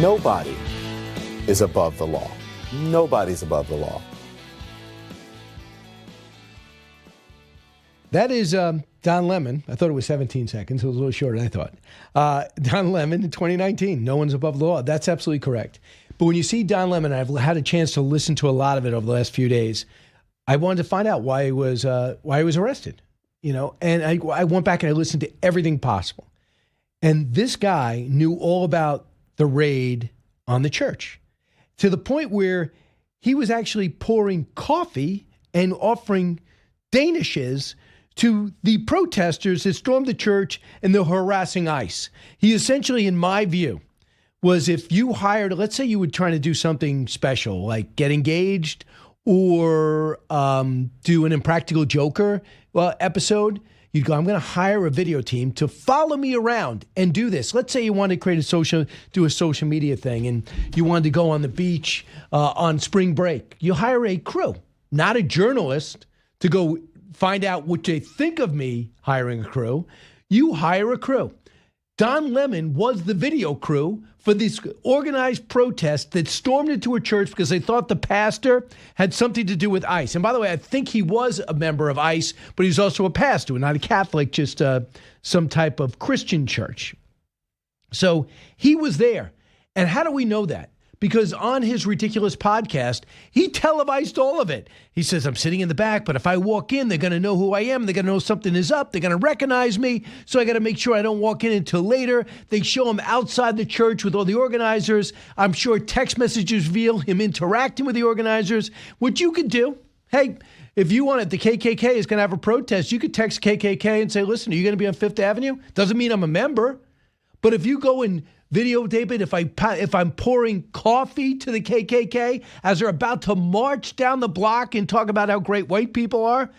Nobody is above the law. Nobody's above the law. That is Don Lemon. I thought it was 17 seconds. It was a little shorter than I thought. Don Lemon in 2019. No one's above the law. That's absolutely correct. But when you see Don Lemon, I've had a chance to listen to a lot of it over the last few days. I wanted to find out why he was arrested. And I went back and I listened to everything possible. And this guy knew all about the raid on the church, to the point where he was actually pouring coffee and offering danishes to the protesters that stormed the church and the harassing ICE. He essentially, in my view, was if you hired, let's say you were trying to do something special, like get engaged or do an Impractical Joker episode, you'd go, I'm going to hire a video team to follow me around and do this. Let's say you wanted to create do a social media thing, and you wanted to go on the beach on spring break. You hire a crew, not a journalist, to go find out what they think of me hiring a crew. You hire a crew. Don Lemon was the video crew for this organized protest that stormed into a church because they thought the pastor had something to do with ICE. And by the way, I think he was a member of ICE, but he's also a pastor, not a Catholic, just some type of Christian church. So he was there. And how do we know that? Because on his ridiculous podcast, he televised all of it. He says, I'm sitting in the back, but if I walk in, they're going to know who I am. They're going to know something is up. They're going to recognize me. So I got to make sure I don't walk in until later. They show him outside the church with all the organizers. I'm sure text messages reveal him interacting with the organizers. What you could do, hey, if you want it, the KKK is going to have a protest. You could text KKK and say, listen, are you going to be on Fifth Avenue? Doesn't mean I'm a member. But if you go and videotape it, if I'm pouring coffee to the KKK as they're about to march down the block and talk about how great white people are,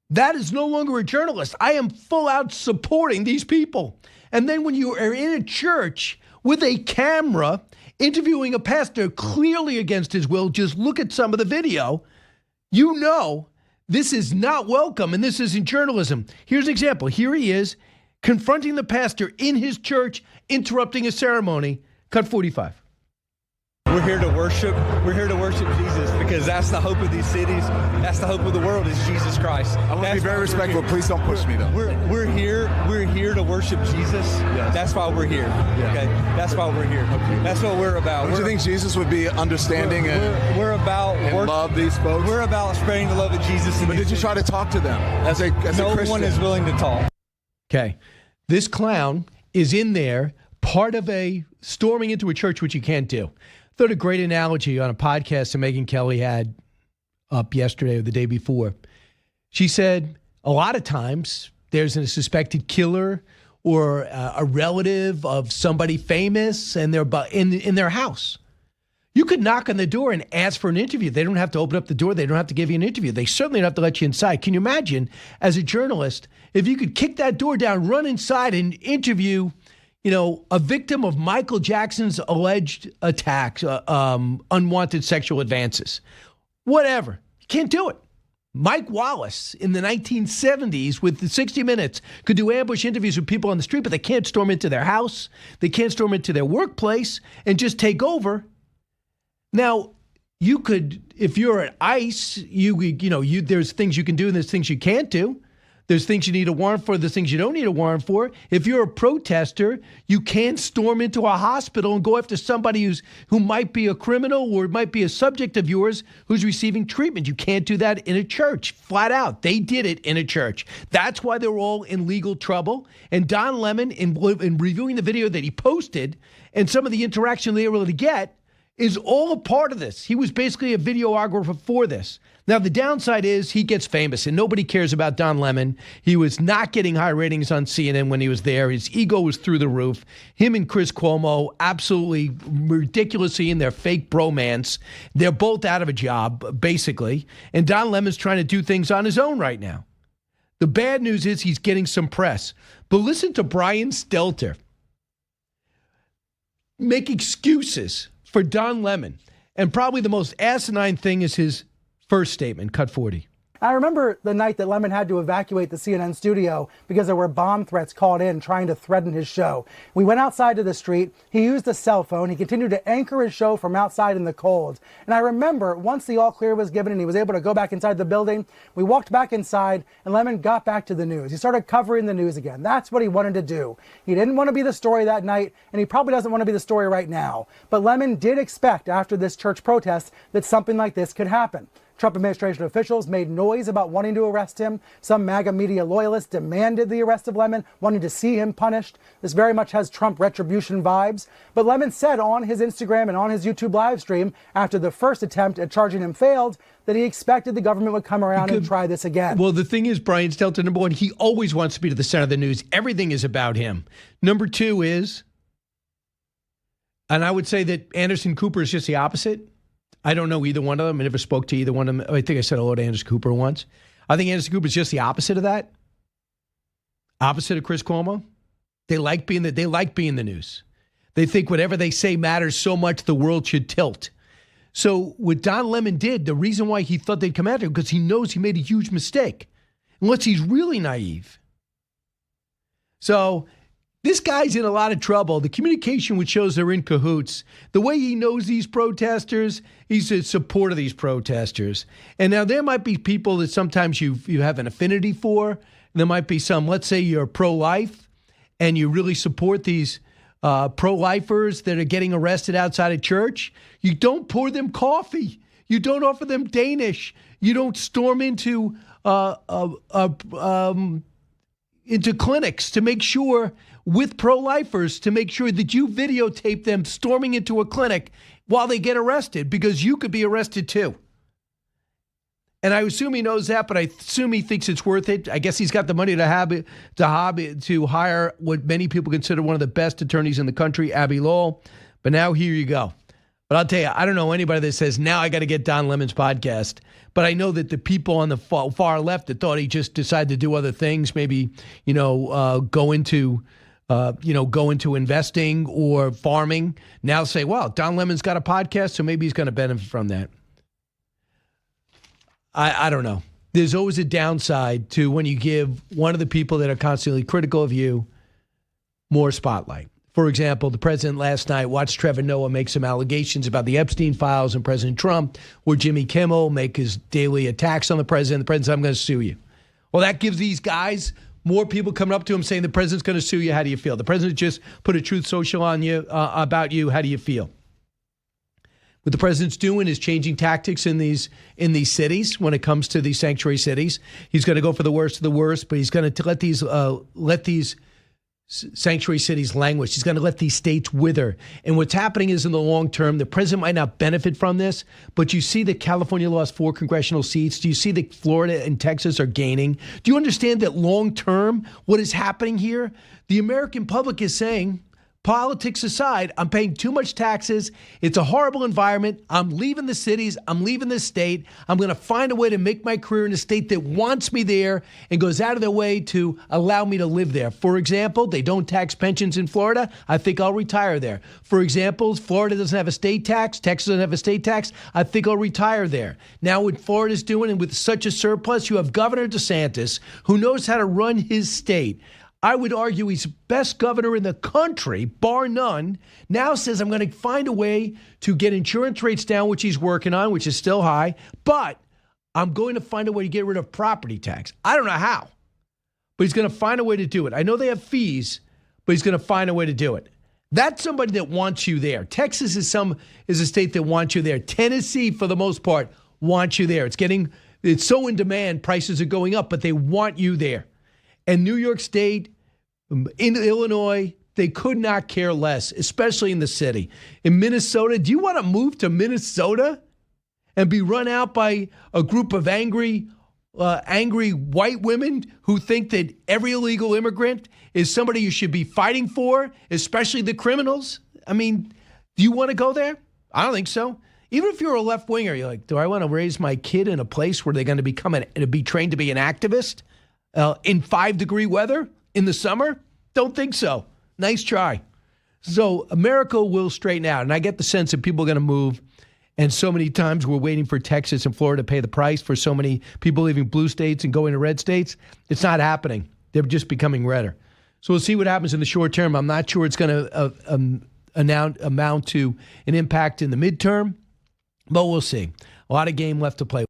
that is no longer a journalist. I am full out supporting these people. And then when you are in a church with a camera interviewing a pastor clearly against his will, just look at some of the video, you know this is not welcome and this isn't journalism. Here's an example. Here he is confronting the pastor in his church, interrupting a ceremony. Cut 45. We're here to worship. We're here to worship Jesus because that's the hope of these cities. That's the hope of the world is Jesus Christ. I want to be very respectful. Please don't push me, though. We're here to worship Jesus. Yes. That's why we're here. Yeah. Okay. That's why we're here. Okay. That's what we're about. Don't you think Jesus would be understanding we're about and love these folks? We're about spreading the love of Jesus. But did you try to talk to them as a Christian? No one is willing to talk. Okay. This clown is in there, part of a storming into a church, which you can't do. I thought a great analogy on a podcast that Megyn Kelly had up yesterday or the day before. She said a lot of times there's a suspected killer or a relative of somebody famous and they're in their house. You could knock on the door and ask for an interview. They don't have to open up the door. They don't have to give you an interview. They certainly don't have to let you inside. Can you imagine, as a journalist, if you could kick that door down, run inside and interview, a victim of Michael Jackson's alleged attacks, unwanted sexual advances, whatever. You can't do it. Mike Wallace in the 1970s with the 60 Minutes could do ambush interviews with people on the street, but they can't storm into their house. They can't storm into their workplace and just take over. Now, you could, if you're at ICE, there's things you can do and there's things you can't do. There's things you need a warrant for, there's things you don't need a warrant for. If you're a protester, you can't storm into a hospital and go after somebody who might be a criminal or might be a subject of yours who's receiving treatment. You can't do that in a church, flat out. They did it in a church. That's why they're all in legal trouble. And Don Lemon, in reviewing the video that he posted and some of the interaction they were able to get, is all a part of this. He was basically a videographer for this. Now, the downside is he gets famous, and nobody cares about Don Lemon. He was not getting high ratings on CNN when he was there. His ego was through the roof. Him and Chris Cuomo, absolutely ridiculously in their fake bromance. They're both out of a job, basically. And Don Lemon's trying to do things on his own right now. The bad news is he's getting some press. But listen to Brian Stelter make excuses for Don Lemon. And probably the most asinine thing is his first statement, cut 40. I remember the night that Lemon had to evacuate the CNN studio because there were bomb threats called in trying to threaten his show. We went outside to the street. He used a cell phone. He continued to anchor his show from outside in the cold. And I remember once the all clear was given and he was able to go back inside the building, we walked back inside and Lemon got back to the news. He started covering the news again. That's what he wanted to do. He didn't want to be the story that night, and he probably doesn't want to be the story right now. But Lemon did expect after this church protest that something like this could happen. Trump administration officials made noise about wanting to arrest him. Some MAGA media loyalists demanded the arrest of Lemon, wanting to see him punished. This very much has Trump retribution vibes. But Lemon said on his Instagram and on his YouTube live stream, after the first attempt at charging him failed, that he expected the government would come around and try this again. Well, the thing is, Brian Stelter, number one, he always wants to be to the center of the news. Everything is about him. Number two is, and I would say that Anderson Cooper is just the opposite. I don't know either one of them. I never spoke to either one of them. I think I said hello to Anderson Cooper once. I think Anderson Cooper is just the opposite of that. Opposite of Chris Cuomo. They like being the news. They think whatever they say matters so much the world should tilt. So what Don Lemon did, the reason why he thought they'd come after him, because he knows he made a huge mistake. Unless he's really naive. So this guy's in a lot of trouble. The communication which shows they're in cahoots. The way he knows these protesters, he's in support of these protesters. And now there might be people that sometimes you have an affinity for. There might be some, let's say you're pro-life and you really support these pro-lifers that are getting arrested outside of church. You don't pour them coffee. You don't offer them Danish. You don't storm into clinics to make sure, with pro-lifers, to make sure that you videotape them storming into a clinic while they get arrested, because you could be arrested too. And I assume he knows that, but I assume he thinks it's worth it. I guess he's got the money to hire what many people consider one of the best attorneys in the country, Abby Lowell. But now here you go. But I'll tell you, I don't know anybody that says, now I got to get Don Lemon's podcast. But I know that the people on the far left that thought he just decided to do other things, maybe, go into investing or farming, now say, well, Don Lemon's got a podcast, so maybe he's going to benefit from that. I don't know. There's always a downside to when you give one of the people that are constantly critical of you more spotlight. For example, the president last night watched Trevor Noah make some allegations about the Epstein files and President Trump, or Jimmy Kimmel make his daily attacks on the president. The president said, I'm going to sue you. Well, that gives these guys more people coming up to him saying the president's going to sue you. How do you feel? The president just put a Truth Social on you about you. How do you feel? What the president's doing is changing tactics in these cities when it comes to these sanctuary cities. He's going to go for the worst of the worst, but he's going to let these sanctuary cities languish. He's going to let these states wither. And what's happening is, in the long term, the president might not benefit from this, but you see that California lost 4 congressional seats. Do you see that Florida and Texas are gaining? Do you understand that long term, what is happening here? The American public is saying, politics aside, I'm paying too much taxes. It's a horrible environment. I'm leaving the cities. I'm leaving the state. I'm going to find a way to make my career in a state that wants me there and goes out of their way to allow me to live there. For example, they don't tax pensions in Florida. I think I'll retire there. For example, Florida doesn't have a state tax. Texas doesn't have a state tax. I think I'll retire there. Now, what Florida's doing, and with such a surplus, you have Governor DeSantis, who knows how to run his state. I would argue he's the best governor in the country, bar none, now says I'm going to find a way to get insurance rates down, which he's working on, which is still high, but I'm going to find a way to get rid of property tax. I don't know how, but he's going to find a way to do it. I know they have fees, but he's going to find a way to do it. That's somebody that wants you there. Texas is a state that wants you there. Tennessee, for the most part, wants you there. It's so in demand, prices are going up, but they want you there. And New York State, in Illinois, they could not care less, especially in the city. In Minnesota, do you want to move to Minnesota and be run out by a group of angry white women who think that every illegal immigrant is somebody you should be fighting for, especially the criminals? I mean, do you want to go there? I don't think so. Even if you're a left winger, you're like, do I want to raise my kid in a place where they're going to be trained to be an activist? In 5-degree weather in the summer? Don't think so. Nice try. So America will straighten out. And I get the sense that people are going to move. And so many times we're waiting for Texas and Florida to pay the price for so many people leaving blue states and going to red states. It's not happening. They're just becoming redder. So we'll see what happens in the short term. I'm not sure it's going to amount to an impact in the midterm, but we'll see. A lot of game left to play.